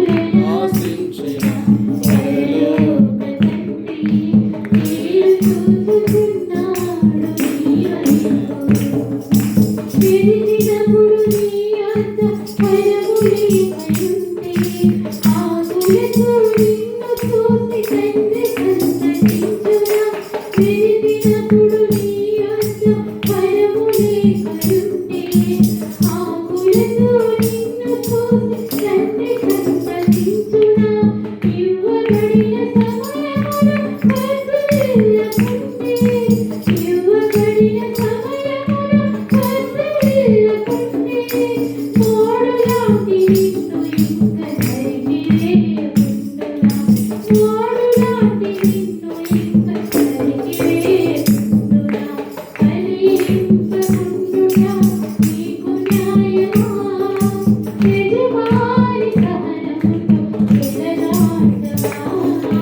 ఆశించిన పరలోక తండ్రి నేను చూచుచున్నాడు నీ వైపు. పిలిచినప్పుడు నీ యొద్ద పరములే కలుంటే ఆకులతో నిన్ను చూసి తండ్రి సంతసించునా. పిలిచినప్పుడు నీ యొద్ద పరములే కలుంటే ఆకులతో నిన్ను చూసి తండ్రి సంతసించునా. ఇవ్వబడిన సమయమున వర్ధిల్లకుంటే ఇవ్వబడిన సమయమున వర్ధిల్లకుంటే మోడులాంటి నిన్ను ఇంక తరిగివేయుదునా. మోడులాంటి నిన్ను ఇంక తరిగివేయుదునా. ఫలింపకుండుట నీకు న్యాయమా. యజమాని సహనముతో ఎడబాటుమా.